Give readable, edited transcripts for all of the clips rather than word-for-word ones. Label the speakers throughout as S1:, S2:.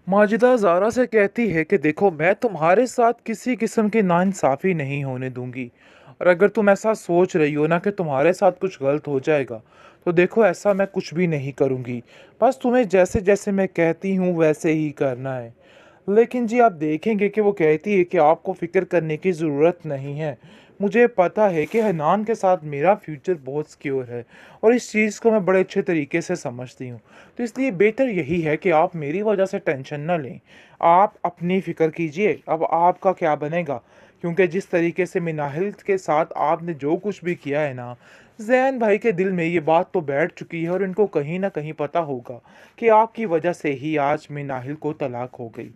S1: माजिदा ज़ारा से कहती है कि देखो मैं तुम्हारे साथ किसी किस्म की नाइंसाफ़ी नहीं होने दूँगी। और अगर तुम ऐसा सोच रही हो ना कि तुम्हारे साथ कुछ गलत हो जाएगा, तो देखो ऐसा मैं कुछ भी नहीं करूँगी। बस तुम्हें जैसे-जैसे मैं कहती हूँ वैसे ही करना है। लेकिन जी आप देखेंगे कि वो कहती है कि आपको फ़िक्र करने की ज़रूरत नहीं है। मुझे पता है कि हनान के साथ मेरा फ्यूचर बहुत सिक्योर है और इस चीज़ को मैं बड़े अच्छे तरीके से समझती हूँ। तो इसलिए बेहतर यही है कि आप मेरी वजह से टेंशन ना लें। आप अपनी फ़िक्र कीजिए, अब आपका क्या बनेगा? क्योंकि जिस तरीके से मिनाहिल के साथ आपने जो कुछ भी किया है ना, ज़ैन भाई के दिल में ये बात तो बैठ चुकी है और इनको कहीं न कहीं पता होगा कि आपकी वजह से ही आज मिनाहिल को तलाक हो गई।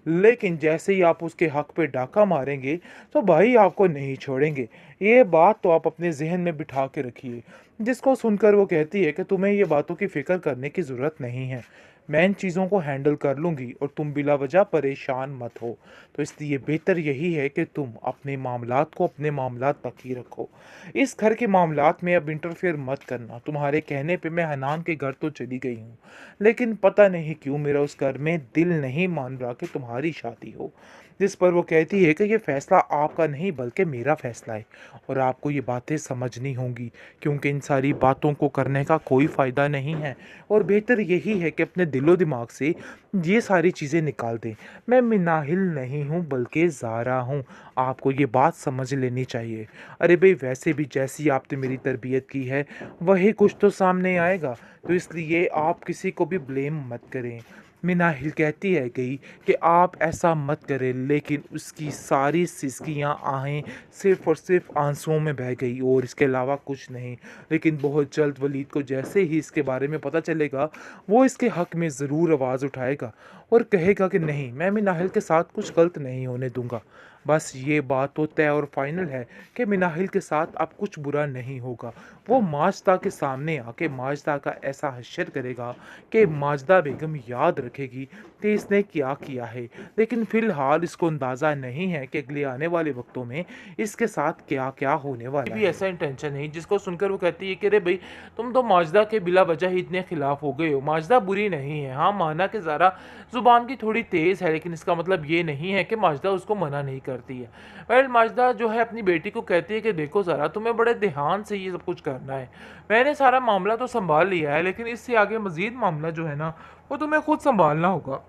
S1: लेकिन जैसे ही आप उसके हक़ पे डाका मारेंगे, तो भाई आपको नहीं छोड़ेंगे। ये बात तो आप अपने ज़हन में बिठा के रखिए। जिसको सुनकर वो कहती है कि तुम्हें ये बातों की फ़िक्र करने की ज़रूरत नहीं है। मैं इन चीज़ों को हैंडल कर लूँगी और तुम बिला वजह परेशान मत हो। तो इसलिए बेहतर यही है कि तुम अपने मामलात को अपने मामलात तक ही रखो। इस घर के मामलात में अब इंटरफेयर मत करना। तुम्हारे कहने पे मैं हनान के घर तो चली गई हूँ, लेकिन पता नहीं क्यों मेरा उस घर में दिल नहीं मान रहा कि तुम्हारी शादी हो। जिस पर वो कहती है कि ये फ़ैसला आपका नहीं बल्कि मेरा फ़ैसला है और आपको ये बातें समझनी होंगी, क्योंकि इन सारी बातों को करने का कोई फ़ायदा नहीं है और बेहतर यही है कि अपने दिलो-दिमाग से ये सारी चीज़ें निकाल दें। मैं मिनाहिल नहीं हूँ बल्कि ज़ारा हूँ, आपको ये बात समझ लेनी चाहिए। अरे भई वैसे भी जैसी आपने मेरी तरबियत की है, वही कुछ तो सामने आएगा, तो इसलिए आप किसी को भी ब्लेम मत करें। मिनाहिल कहती है गई कि आप ऐसा मत करें, लेकिन उसकी सारी सिसकियाँ आहें सिर्फ़ और सिर्फ़ आंसुओं में बह गई और इसके अलावा कुछ नहीं। लेकिन बहुत जल्द वलीद को जैसे ही इसके बारे में पता चलेगा, वो इसके हक़ में ज़रूर आवाज़ उठाएगा और कहेगा कि नहीं, मैं मिनाहिल के साथ कुछ गलत नहीं होने दूँगा। बस ये बात तो तय और फ़ाइनल है कि मिनाहिल के साथ अब कुछ बुरा नहीं होगा। वो माजदा के सामने आके माजदा का ऐसा हश्र करेगा कि माजदा बेगम याद रखेगी कि इसने क्या किया है। लेकिन फ़िलहाल इसको अंदाज़ा नहीं है कि अगले आने वाले वक्तों में इसके साथ क्या-क्या होने वाला भी है। ऐसा इंटेंशन नहीं, जिसको सुनकर वो कहती है कि अरे भई तुम तो माजदा के बिला वजह ही इतने खिलाफ हो गए हो। माजदा बुरी नहीं है। हाँ, माना कि ज़रा ज़ुबान की थोड़ी तेज़ है, लेकिन इसका मतलब ये नहीं है कि माजदा उसको मना नहीं करती है। वेल माजदा जो है अपनी बेटी को कहती है कि देखो ज़रा तुम्हें बड़े ध्यान से ये सब कुछ करना है। मैंने सारा मामला तो सँभाल लिया है, लेकिन इससे आगे मज़ीद मामला जो है ना, वो तुम्हें खुद सँभालना होगा।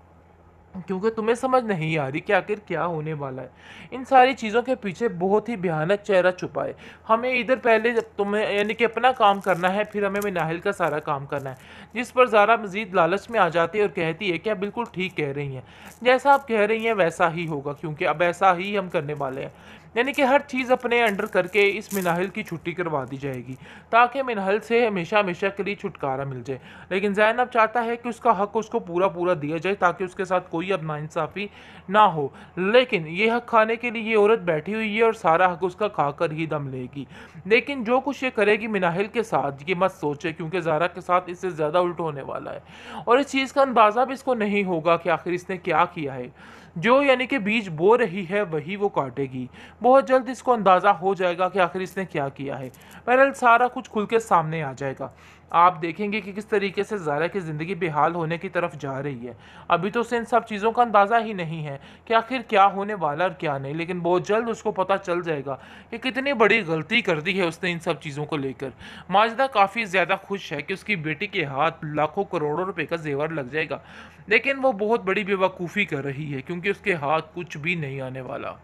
S1: क्योंकि तुम्हें समझ नहीं आ रही कि आखिर क्या होने वाला है। इन सारी चीज़ों के पीछे बहुत ही भयानक चेहरा छुपा है। हमें इधर पहले जब तुम्हें यानी कि अपना काम करना है, फिर हमें मिनाहिल का सारा काम करना है। जिस पर ज़ारा मज़ीद लालच में आ जाती है और कहती है कि आप बिल्कुल ठीक कह रही हैं। जैसा आप कह रही हैं वैसा ही होगा, क्योंकि अब ऐसा ही हम करने वाले हैं। यानी कि हर चीज़ अपने अंडर करके इस मिनाहिल की छुट्टी करवा दी जाएगी, ताकि मिनाहिल से हमेशा-हमेशा के लिए छुटकारा मिल जाए। लेकिन ज़ैनब चाहता है कि उसका हक़ उसको पूरा-पूरा दिया जाए, ताकि उसके साथ कोई अब नाइंसाफ़ी ना हो। लेकिन ये हक़ खाने के लिए ये औरत बैठी हुई है और सारा हक़ उसका खाकर ही दम लेगी। लेकिन जो कुछ ये करेगी मिनाहिल के साथ, ये मत सोचे, क्योंकि ज़ारा के साथ इससे ज़्यादा उल्ट होने वाला है। और इस चीज़ का अंदाज़ा भी इसको नहीं होगा कि आखिर इसने क्या किया है। जो यानी कि बीज बो रही है वही वो काटेगी। बहुत जल्द इसको अंदाज़ा हो जाएगा कि आखिर इसने क्या किया है। बहरहाल सारा कुछ खुल के सामने आ जाएगा। आप देखेंगे कि किस तरीके से ज़ारा की ज़िंदगी बेहाल होने की तरफ जा रही है। अभी तो उसे इन सब चीज़ों का अंदाज़ा ही नहीं है कि आखिर क्या होने वाला और क्या नहीं, लेकिन बहुत जल्द उसको पता चल जाएगा कि कितनी बड़ी गलती कर दी है उसने इन सब चीज़ों को लेकर। माजिदा काफ़ी ज़्यादा खुश है कि उसकी बेटी के हाथ लाखों करोड़ों रुपए का ज़ेवर लग जाएगा, लेकिन वो बहुत बड़ी बेवकूफ़ी कर रही है, क्योंकि उसके हाथ कुछ भी नहीं आने वाला।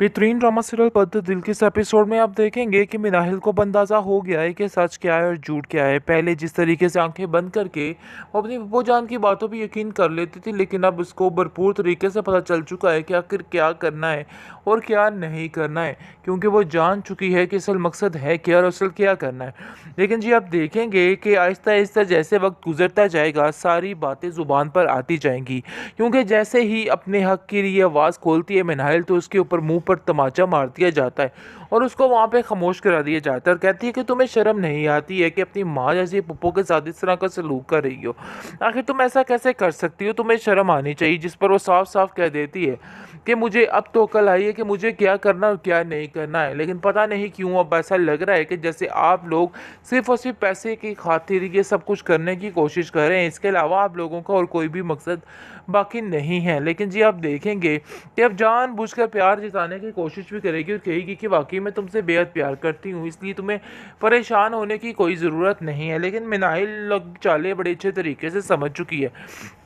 S1: बेहतरीन ड्रामा सीरियल पद्द दिल के इस एपिसोड में आप देखेंगे कि मिनाहिल को अंदाज़ा हो गया है कि सच क्या है और झूठ क्या है। पहले जिस तरीके से आंखें बंद करके वो अपनी फूफो जान की बातों पे यकीन कर लेती थी, लेकिन अब उसको भरपूर तरीके से पता चल चुका है कि आखिर क्या करना है और क्या नहीं करना है, क्योंकि वो जान चुकी है कि असल मकसद है क्या और असल क्या करना है। लेकिन जी आप देखेंगे कि आहिस्ता आहिस्ता जैसे वक्त गुजरता जाएगा, सारी बातें ज़ुबान पर आती जाएंगी, क्योंकि जैसे ही अपने हक के लिए आवाज़ खोलती है मिनाहिल, तो उसके ऊपर मुंह ऊपर तमाचा मार दिया जाता है और उसको वहाँ पे खामोश करा दिया जाता है और कहती है कि तुम्हें शर्म नहीं आती है कि अपनी माँ जैसी पप्पो के साथ इस तरह का सलूक कर रही हो। आखिर तुम ऐसा कैसे कर सकती हो, तुम्हें शर्म आनी चाहिए। जिस पर वो साफ साफ कह देती है कि मुझे अब तो अकल आई है कि मुझे क्या करना और क्या नहीं करना है, लेकिन पता नहीं क्यों अब ऐसा लग रहा है कि जैसे आप लोग सिर्फ और सिर्फ पैसे की खातिर ये सब कुछ करने की कोशिश कर रहे हैं, इसके अलावा आप लोगों का और कोई भी मकसद बाकी नहीं है। लेकिन जी आप देखेंगे कि अब जानबूझकर प्यार जताने की कोशिश भी करेगी और कहेगी कि वाकई मैं तुमसे बेहद प्यार करती हूँ, इसलिए तुम्हें परेशान होने की कोई ज़रूरत नहीं है। लेकिन मिनाइल लोग चालें बड़े अच्छे तरीके से समझ चुकी है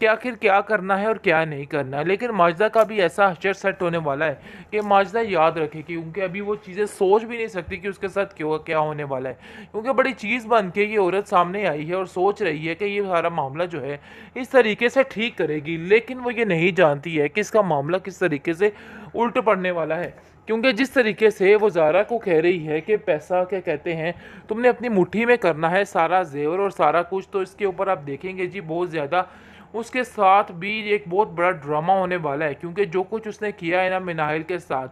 S1: कि आखिर क्या करना है और क्या नहीं करना है। लेकिन माजिदा का भी ऐसा हशर सेट होने वाला है कि माजिदा याद रखे, क्योंकि अभी वो चीज़ें सोच भी नहीं सकती कि उसके साथ क्यों क्या होने वाला है, क्योंकि बड़ी चीज़ बन के ये औरत सामने आई है और सोच रही है कि ये सारा मामला जो है इस तरीके से ठीक करेगी। लेकिन वो ये नहीं जानती है कि इसका मामला किस तरीके से उल्ट पड़ने वाला है, क्योंकि जिस तरीके से वो ज़ारा को कह रही है कि पैसा क्या कहते हैं तुमने अपनी मुट्ठी में करना है, सारा जेवर और सारा कुछ, तो इसके ऊपर आप देखेंगे जी बहुत ज़्यादा उसके साथ भी एक बहुत बड़ा ड्रामा होने वाला है। क्योंकि जो कुछ उसने किया है ना मिनाहिल के साथ,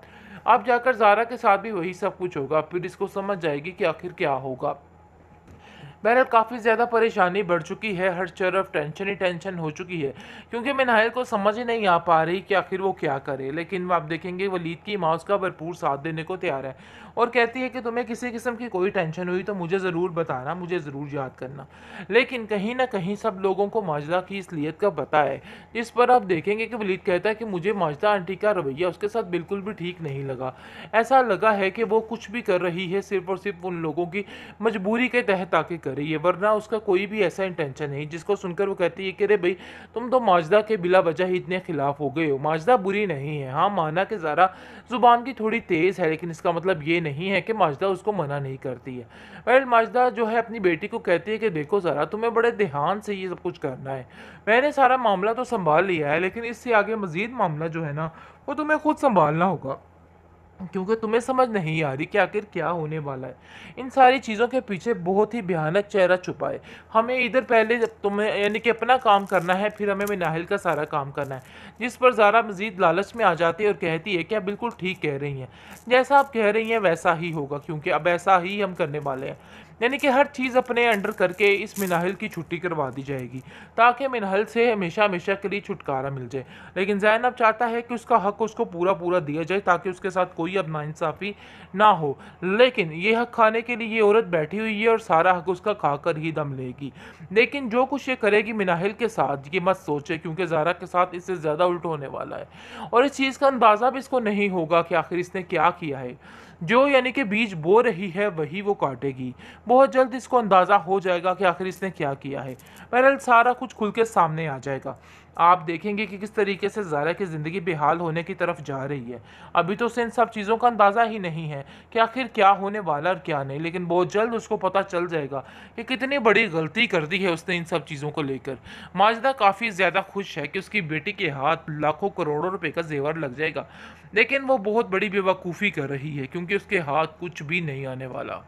S1: अब जाकर ज़ारा के साथ भी वही सब कुछ होगा। फिर इसको समझ जाएगी कि आखिर क्या होगा। बहरहाल काफ़ी ज़्यादा परेशानी बढ़ चुकी है, हर तरफ टेंशन ही टेंशन हो चुकी है, क्योंकि मिनाहिल को समझ ही नहीं आ पा रही कि आखिर वो क्या करे। लेकिन आप देखेंगे वलीद की माँ उसका भरपूर साथ देने को तैयार है और कहती है कि तुम्हें किसी किस्म की कोई टेंशन हुई तो मुझे ज़रूर बताना, मुझे ज़रूर याद करना। लेकिन कहीं ना कहीं सब लोगों को माजिदा की इसलियत का पता है, जिस पर आप देखेंगे कि वलीद कहता है कि मुझे माजिदा आंटी का रवैया उसके साथ बिल्कुल भी ठीक नहीं लगा। ऐसा लगा है कि वो कुछ भी कर रही है सिर्फ और सिर्फ उन लोगों की मजबूरी के तहत आके कर रही है, वरना उसका कोई भी ऐसा इंटेंशन नहीं। जिसको सुनकर वो कहती है कि अरे भाई तुम तो माजिदा के बिला वजह ही इतने खिलाफ हो गए हो। माजिदा बुरी नहीं है, हाँ माना कि ज़रा जुबान की थोड़ी तेज़ है, लेकिन इसका मतलब ये नहीं है कि माजिदा उसको मना नहीं करती है। वेल माजिदा जो है अपनी बेटी को कहती है कि देखो ज़रा तुम्हें बड़े ध्यान से ये सब कुछ करना है, मैंने सारा मामला तो संभाल लिया है, लेकिन इससे आगे मज़ीद मामला जो है ना वो तुम्हें खुद संभालना होगा, क्योंकि तुम्हें समझ नहीं आ रही कि आखिर क्या होने वाला है। इन सारी चीज़ों के पीछे बहुत ही भयानक चेहरा छुपा है। हमें इधर पहले तुम्हें यानी कि अपना काम करना है, फिर हमें मिनाहिल का सारा काम करना है। जिस पर ज़ारा मज़ीद लालच में आ जाती है और कहती है कि आप बिल्कुल ठीक कह रही हैं, जैसा आप कह रही हैं वैसा ही होगा, क्योंकि अब ऐसा ही हम करने वाले हैं। यानी कि हर चीज़ अपने अंडर करके इस मिनाहिल की छुट्टी करवा दी जाएगी, ताकि मिनाहिल से हमेशा हमेशा के लिए छुटकारा मिल जाए। लेकिन ज़ैनब चाहता है कि उसका हक उसको पूरा पूरा दिया जाए, ताकि उसके साथ कोई अब नाइंसाफ़ी ना हो। लेकिन ये हक खाने के लिए ये औरत बैठी हुई है और सारा हक उसका खाकर ही दम लेगी। लेकिन जो कुछ ये करेगी मिनाहिल के साथ ये मत सोचे, क्योंकि ज़ारा के साथ इससे ज़्यादा उल्ट होने वाला है और इस चीज़ का अंदाज़ा भी इसको नहीं होगा कि आखिर इसने क्या किया है। जो यानी कि बीज बो रही है वही वो काटेगी। बहुत जल्द इसको अंदाज़ा हो जाएगा कि आखिर इसने क्या किया है। बहरहाल सारा कुछ खुल के सामने आ जाएगा। आप देखेंगे कि किस तरीके से ज़ारा की ज़िंदगी बेहाल होने की तरफ जा रही है। अभी तो उसे इन सब चीज़ों का अंदाज़ा ही नहीं है कि आखिर क्या होने वाला और क्या नहीं, लेकिन बहुत जल्द उसको पता चल जाएगा कि कितनी बड़ी गलती कर दी है उसने इन सब चीज़ों को लेकर। माजिदा काफ़ी ज़्यादा खुश है कि उसकी बेटी के हाथ लाखों करोड़ों रुपए का जेवर लग जाएगा, लेकिन वो बहुत बड़ी बेवकूफ़ी कर रही है, क्योंकि उसके हाथ कुछ भी नहीं आने वाला।